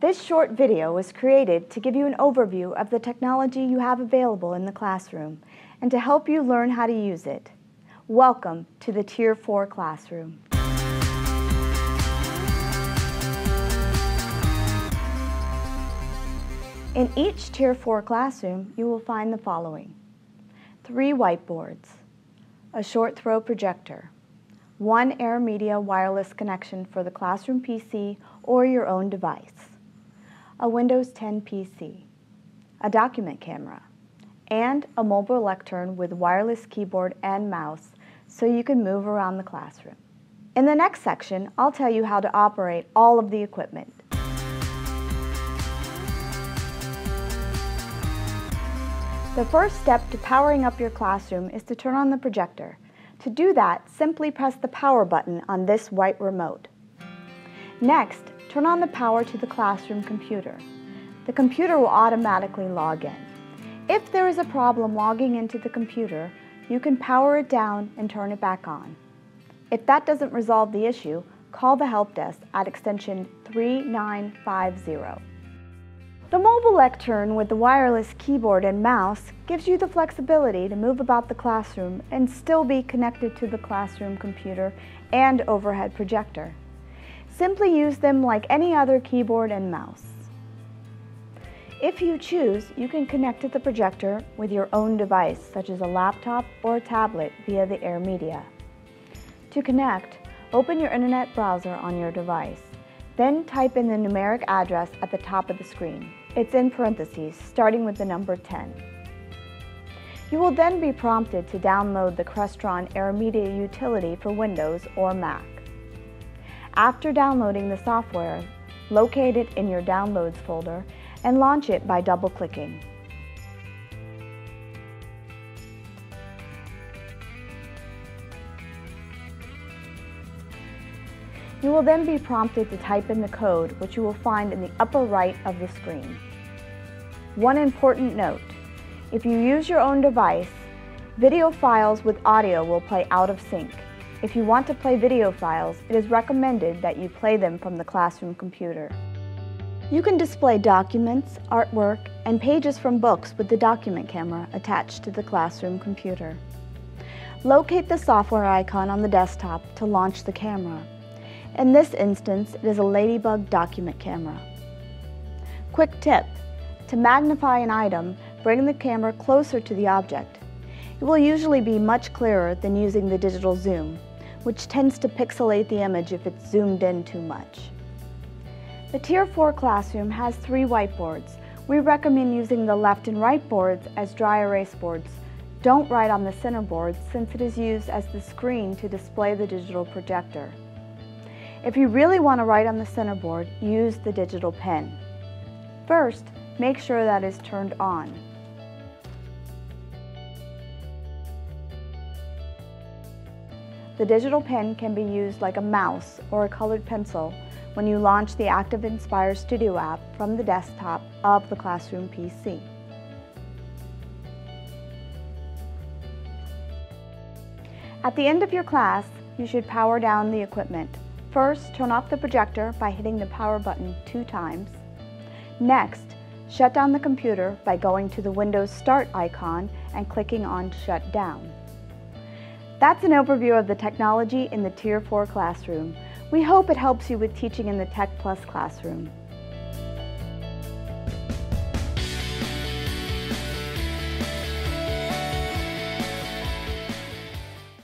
This short video was created to give you an overview of the technology you have available in the classroom and to help you learn how to use it. Welcome to the Tier 4 classroom. In each Tier 4 classroom, you will find the following: 3 whiteboards, a short throw projector, 1 AirMedia wireless connection for the classroom PC or your own device, a Windows 10 PC, a document camera, and a mobile lectern with wireless keyboard and mouse so you can move around the classroom. In the next section, I'll tell you how to operate all of the equipment. The first step to powering up your classroom is to turn on the projector. To do that, simply press the power button on this white remote. Next, turn on the power to the classroom computer. The computer will automatically log in. If there is a problem logging into the computer, you can power it down and turn it back on. If that doesn't resolve the issue, call the help desk at extension 3950. The mobile lectern with the wireless keyboard and mouse gives you the flexibility to move about the classroom and still be connected to the classroom computer and overhead projector. Simply use them like any other keyboard and mouse. If you choose, you can connect to the projector with your own device, such as a laptop or a tablet via the AirMedia. To connect, open your internet browser on your device. Then type in the numeric address at the top of the screen. It's in parentheses, starting with the number 10. You will then be prompted to download the Crestron AirMedia utility for Windows or Mac. After downloading the software, locate it in your Downloads folder and launch it by double-clicking. You will then be prompted to type in the code, which you will find in the upper right of the screen. One important note: if you use your own device, video files with audio will play out of sync. If you want to play video files, it is recommended that you play them from the classroom computer. You can display documents, artwork, and pages from books with the document camera attached to the classroom computer. Locate the software icon on the desktop to launch the camera. In this instance, it is a Ladybug document camera. Quick tip: to magnify an item, bring the camera closer to the object. It will usually be much clearer than using the digital zoom, which tends to pixelate the image if it's zoomed in too much. The Tier 4 classroom has 3 whiteboards. We recommend using the left and right boards as dry erase boards. Don't write on the center board since it is used as the screen to display the digital projector. If you really want to write on the center board, use the digital pen. First, make sure that is turned on. The digital pen can be used like a mouse or a colored pencil when you launch the Active Inspire Studio app from the desktop of the classroom PC. At the end of your class, you should power down the equipment. First, turn off the projector by hitting the power button 2 times. Next, shut down the computer by going to the Windows Start icon and clicking on Shut Down. That's an overview of the technology in the Tier 4 classroom. We hope it helps you with teaching in the TEC Plus classroom.